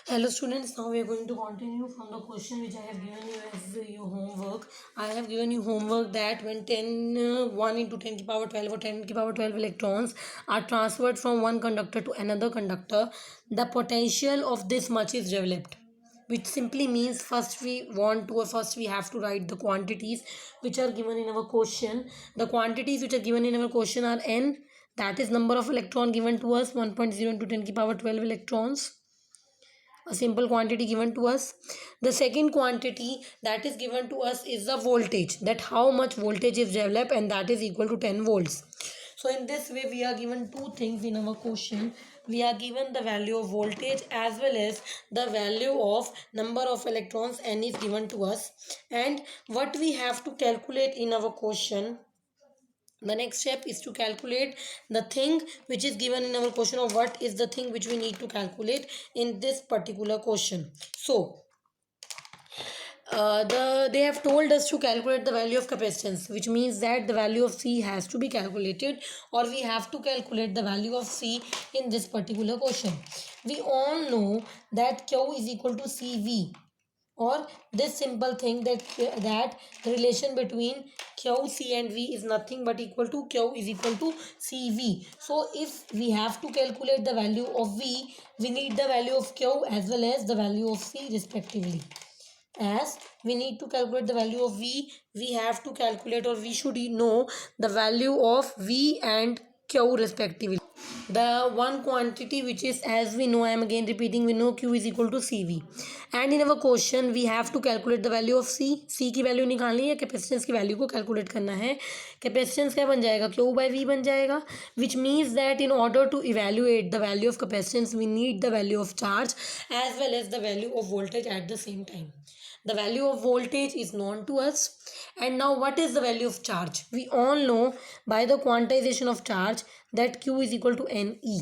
Hello students, now we are going to continue from the question which I have given you as your homework. I have given you homework that when 1 into 10 की power 12 or 10 की power 12 electrons are transferred from one conductor to another conductor, the potential of this much is developed. Which simply means first we have to write the quantities which are given in our question. The quantities which are given in our question are n, that is number of electron given to us 1.0 into 10 की power 12 electrons, a simple quantity given to us. The second quantity that is given to us is the voltage, that how much voltage is developed, and that is equal to 10 volts. So in this way we are given two things in our question. We are given the value of voltage as well as the value of number of electrons n is given to us, and what we have to calculate in our question, the next step is to calculate the thing which is given in our question, or what is the thing which we need to calculate in this particular question. So they have told us to calculate the value of capacitance, which means that the value of C has to be calculated, or we have to calculate the value of C in this particular question. We all know that Q is equal to CV, or this simple thing that the relation between Q, C and V is nothing but equal to Q is equal to CV. So if we have to calculate the value of V, we need the value of Q as well as the value of C respectively. As we need to calculate the value of V, we have to calculate, or we should know the value of V and Q respectively. The one quantity which is, as we know, I am again repeating, we know Q is equal to CV, and in our question we have to calculate the value of C की value निकालनी है, capacitance की value को calculate करना है. Capacitance क्या बन जाएगा, Q by V बन जाएगा, which means that in order to evaluate the value of capacitance we need the value of charge as well as the value of voltage at the same time. The value of voltage is known to us, and now what is the value of charge? We all know by the quantization of charge that Q is equal to NE.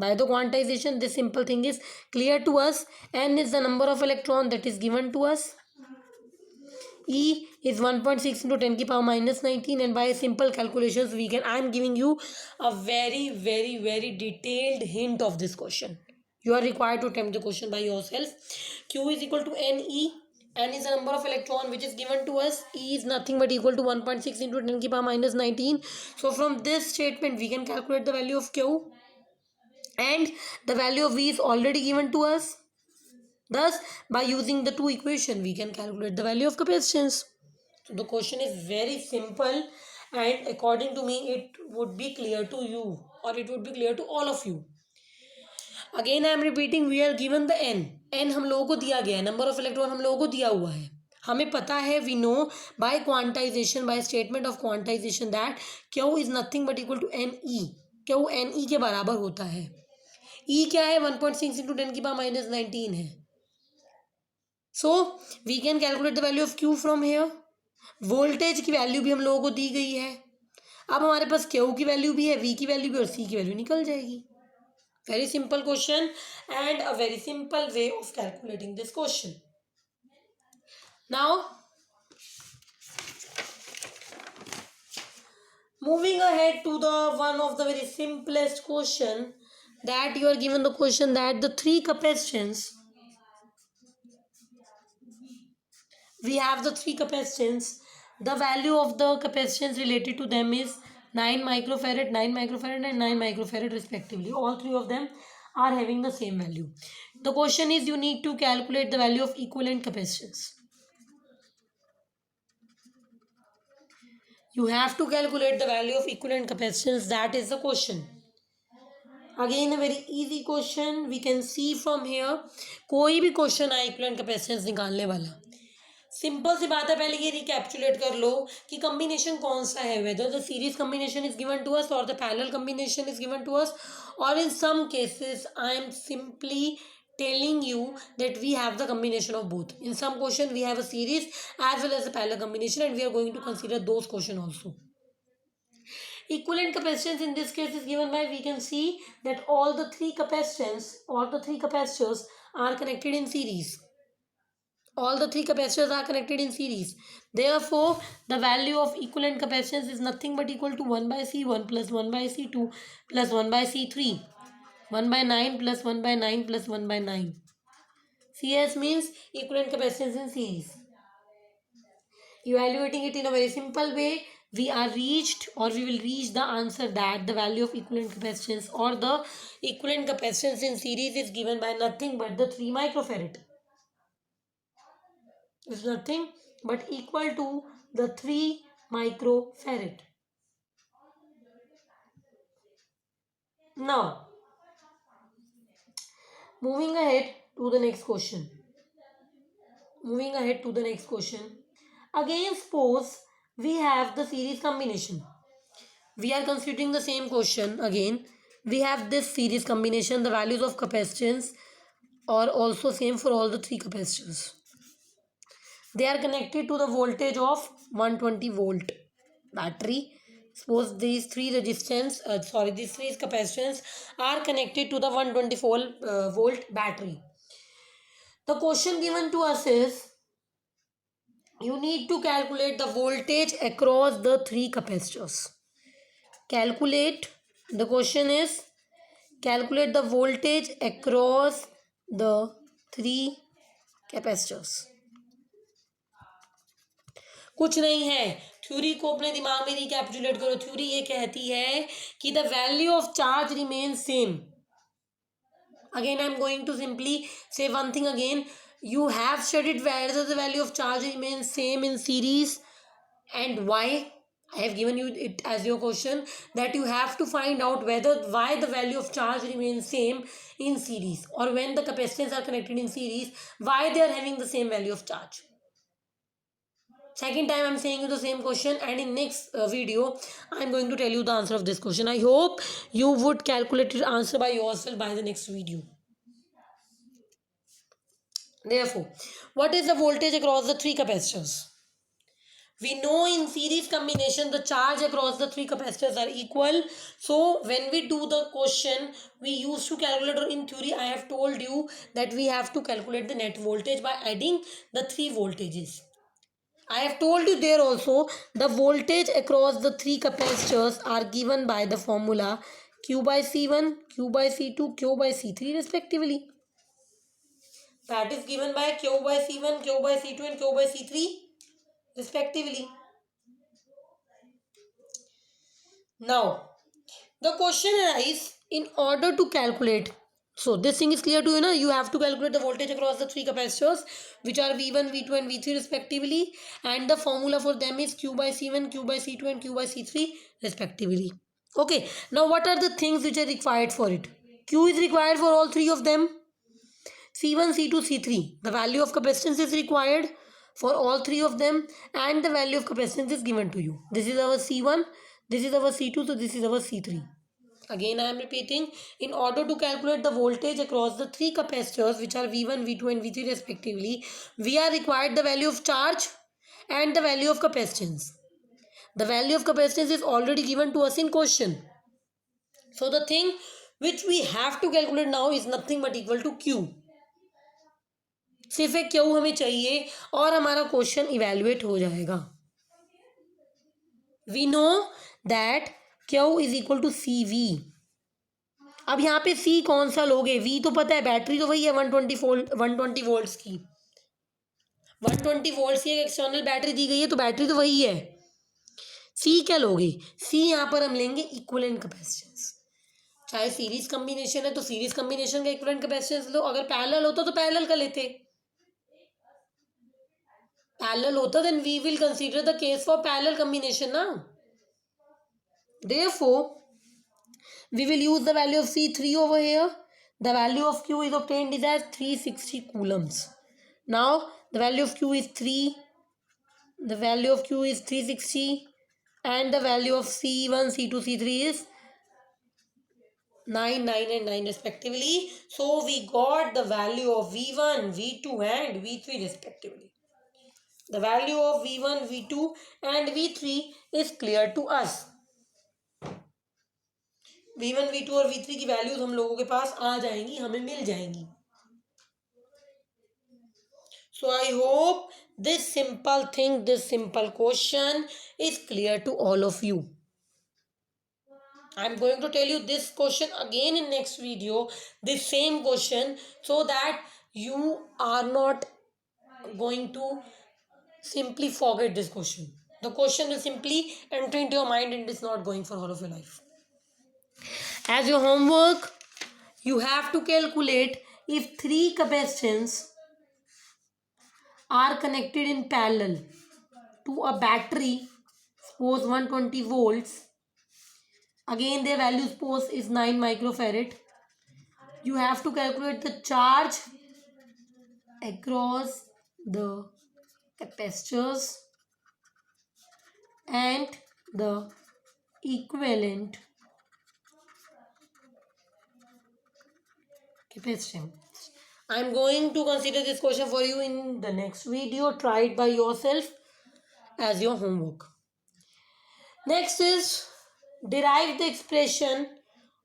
By the quantization, this simple thing is clear to us. N is the number of electron that is given to us. E is 1.6 into 10 की power minus 19, and by simple calculations we can, I am giving you a very detailed hint of this question. You are required to attempt the question by yourself. Q is equal to NE. N is the number of electron which is given to us. E is nothing but equal to 1.6 into 10 की power minus 19. So from this statement we can calculate the value of Q, and the value of V is already given to us. Thus by using the two equations we can calculate the value of capacitance. So the question is very simple, and according to me it would be clear to you, or it would be clear to all of you. Again I am repeating, we are given the n हम लोगों को दिया गया है, number of electron हम लोगों को दिया हुआ है, हमें पता है, we know by quantisation, by statement of quantisation that Q is nothing but equal to NE. Q NE के बराबर होता है. E क्या है, 1.6 into 10 की पावर minus 19 है. So we can calculate the value of Q from here. Voltage की value भी हम लोगों को दी गई है. अब हमारे पास Q की वैल्यू भी है, V की वैल्यू भी, और C की वैल्यू निकल जाएगी. Very simple question and a very simple way of calculating this question. Now, moving ahead to the one of the very simplest question, that you are given the question that the three capacitance, we have the three capacitance, the value of the capacitance related to them is 9 microfarad, 9 microfarad and 9 microfarad respectively. All three of them are having the same value. The question is, you need to calculate the value of equivalent capacitance. You have to calculate the value of equivalent capacitance. That is the question. Again a very easy question. We can see from here, कोई भी question आए equivalent capacitance निकालने वाला, simple सी बात है, पहले ये recapitulate कर लो कि कम्बिनेशन कौन सा है, whether the series combination is given to us और the parallel combination is given to us, और in some cases I am simply telling you that we have the combination of both. In some question we have a series as well as a parallel combination, and we are going to consider those question also. Equivalent capacitance in this case is given by, we can see that all the three capacitance or the three capacitors are connected in series. All the three capacitors are connected in series. Therefore the value of equivalent capacitance is nothing but equal to 1 by C1 plus 1 by C2 plus 1 by C3, 1 by 9 plus 1 by 9 plus 1 by 9. CS means equivalent capacitance in series. Evaluating it in a very simple way, we are reached or we will reach the answer that the value of equivalent capacitance or the equivalent capacitance in series is given by nothing but the 3 microfarad. Is nothing but equal to the 3 microfarad. Now, moving ahead to the next question. Again, suppose we have the series combination. We are considering the same question again. We have this series combination. The values of capacitance are also same for all the three capacitors. They are connected to the voltage of 120 volt battery. Suppose these three capacitance are connected to the 124 volt battery. The question given to us is, you need to calculate the voltage across the three capacitors. The question is, calculate the voltage across the three capacitors. कुछ नहीं है, theory को अपने दिमाग में recapitulate करो. Theory ये कहती है कि the value of charge remain same. Again, I am going to simply say one thing again. You have studied whether the value of charge remains same in series and why. I have given you it as your question that you have to find out why the value of charge remains same in series, or when the capacitors are connected in series, why they are having the same value of charge. Second time I am saying you the same question, and in next video I am going to tell you the answer of this question. I hope you would calculate your answer by yourself by the next video. Therefore, what is the voltage across the three capacitors? We know in series combination the charge across the three capacitors are equal. So when we do the question, we used to calculate, or in theory I have told you that we have to calculate the net voltage by adding the three voltages. I have told you there also the voltage across the three capacitors are given by the formula Q by C1, Q by C2, Q by C3 respectively. That is given by Q by C1, Q by C2 and Q by C3 respectively. Now, the question arises, in order to calculate, so this thing is clear to you now. You have to calculate the voltage across the three capacitors, which are V1, V2 and V3 respectively, and the formula for them is Q by C1, Q by C2 and Q by C3 respectively. Okay, now what are the things which are required for it? Q is required for all three of them. C1, C2, C3. The value of capacitance is required for all three of them, and the value of capacitance is given to you. This is our C1, this is our C2, so this is our C3. Again I am repeating, in order to calculate the voltage across the three capacitors, which are V1, V2 and V3 respectively, we are required the value of charge and the value of capacitance. The value of capacitance is already given to us in question. So the thing which we have to calculate now is nothing but equal to Q. सिर्फ एक Q हमें चाहिए और हमारा question evaluate हो जाएगा. We know that Q is equal to C V. अब यहाँ पे सी कौन सा लोगे? वी तो पता है, बैटरी तो वही है 120 वोल्ट्स की. 120 वोल्ट्स की एक एक्सटर्नल बैटरी दी गई है, तो बैटरी तो वही है. सी क्या लोगे? सी यहाँ पर हम लेंगे इक्विवेलेंट कैपेसिटेंस. चाहे सीरीज कम्बिनेशन है तो सीरीज कम्बिनेशन का इक्विवेलेंट कैपेसिटेंस लो. अगर पैरेलल होता तो पैरेलल का लेते. Parallel hota, then we will consider the case for parallel combination now. Therefore, we will use the value of C3 over here. The value of Q is obtained is as 360 coulombs. Now, the value of Q is 3. The value of Q is 360. And the value of C1, C2, C3 is 9, 9 and 9 respectively. So, we got the value of V1, V2 and V3 respectively. The value of V1, V2 and V3 is clear to us. V1, V2 और V3 की values हम लोगों के पास आ जाएंगी, हमें मिल जाएंगी. So I hope this simple question is clear to all of you. I'm going to tell you this question again in next video, this same question, so that you are not going to simply forget this question. The question will simply enter into your mind and it's not going for all of your life. As your homework, you have to calculate if three capacitors are connected in parallel to a battery, suppose 120 volts. Again, their value suppose is 9 microfarad. You have to calculate the charge across the capacitors and the equivalent capacitance. I am going to consider this question for you in the next video. Try it by yourself as your homework. Next is derive the expression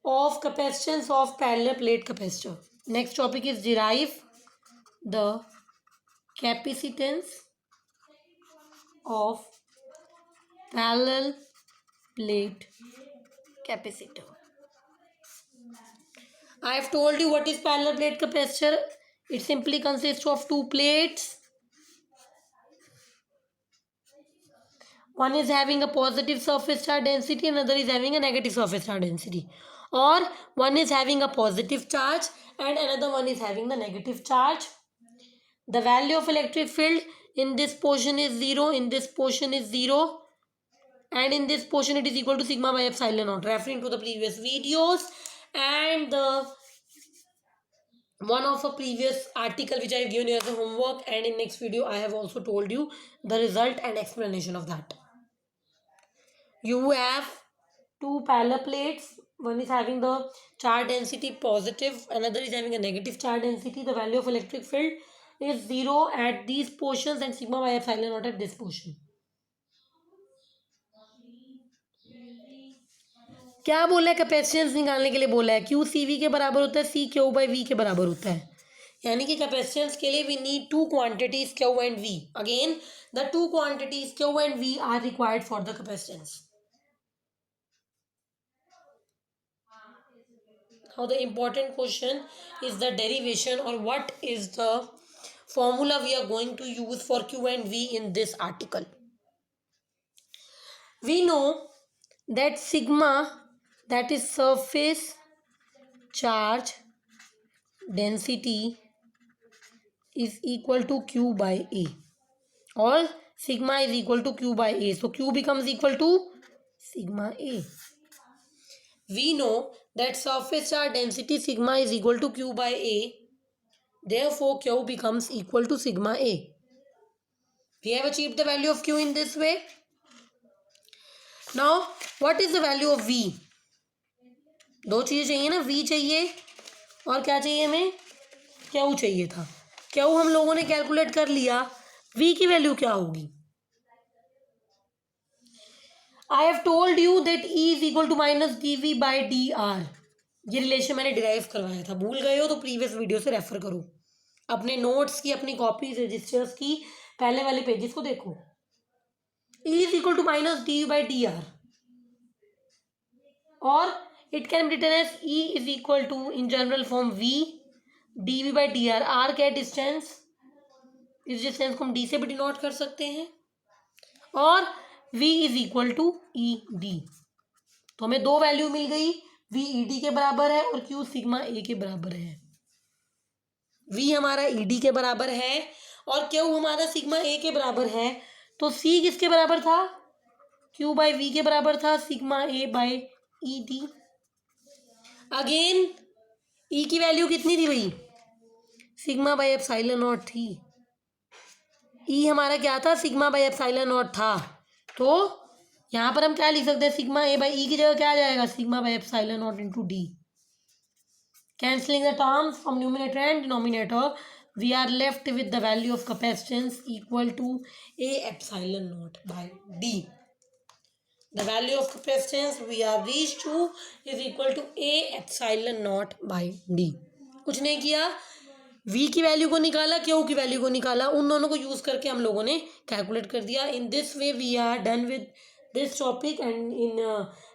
of capacitance of parallel plate capacitor. Next topic is derive the capacitance of parallel plate capacitor. I have told you what is parallel plate capacitor. It simply consists of two plates. One is having a positive surface charge density, another is having a negative surface charge density. Or one is having a positive charge and another one is having the negative charge. The value of electric field in this portion is 0, in this portion is 0, and in this portion it is equal to sigma by epsilon naught, referring to the previous videos and the one of a previous article which I have given you as a homework, and in next video I have also told you the result and explanation of that. You have two parallel plates. One is having the charge density positive, another is having a negative charge density. The value of electric field is 0 at these portions and sigma by epsilon naught at this portion. क्या बोला है? Capacitance निकालने के लिए बोला है Q C we के बराबर होता है, सी क्यू बाई वी के बराबर होता है. यानी कि कैपेसिटेंस के लिए we need two quantities Q and V. Again the two quantities Q and V are required for the capacitance. Now the important question is the derivation, or what is the formula we are going to use for Q and V in this article. We know that sigma, that is surface charge density, is equal to Q by A, or sigma is equal to Q by A. So Q becomes equal to sigma A. We know that surface charge density sigma is equal to Q by A. Therefore, Q becomes equal to sigma A. We have achieved the value of Q in this way. Now, what is the value of V? दो चीज़ें चाहिए ना, V चाहिए और क्या चाहिए हमें? Q चाहिए था. Q हम लोगों ने कैलकुलेट कर लिया. V की वैल्यू क्या होगी? I have told you that E is equal to minus dV by dr. ये रिलेशन मैंने डिराइव करवाया था. भूल गए हो तो प्रीवियस वीडियो से रेफर करो. अपने नोट्स की, अपनी कॉपीज, रजिस्टर्स की पहले वाले पेजेस को देखो. E is equal to minus dV by dr. और it can be written as E is equal to, in general form, V dV by dr. R क्या डिस्टेंस? इस डिस्टेंस को हम D से भी डिनोट कर सकते हैं. और V is equal to e d. तो हमें दो वैल्यू मिल गई. V ई डी के बराबर है और Q सिग्मा ए के बराबर है. V हमारा ई डी के बराबर है और Q हमारा सिग्मा ए के बराबर है. तो C किसके बराबर था? Q बाई V के बराबर था, sigma A by E D. Again E की वैल्यू कितनी थी भाई? सिग्मा बाई एप्सिलॉन नॉट थी. E हमारा क्या था? सिग्मा बाई एप्सिलॉन नॉट था. तो यहाँ पर हम क्या लिख सकते हैं? सिग्मा ए बाई ई की जगह क्या आ जाएगा? Sigma by epsilon naught into d. Cancelling the terms from numerator and denominator, we are left with the value of capacitance equal to A epsilon naught by d. The value of capacitance we are reach to is equal to A epsilon naught by d. कुछ नहीं किया, V की value को निकाला, Q की value को निकाला, उन दोनों को यूज़ करके हम लोगों ने कैलकुलेट कर दिया. In this way we are done with this topic, and in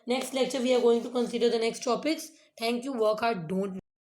Next lecture we are going to consider the next topics. Thank you. Work hard. Don't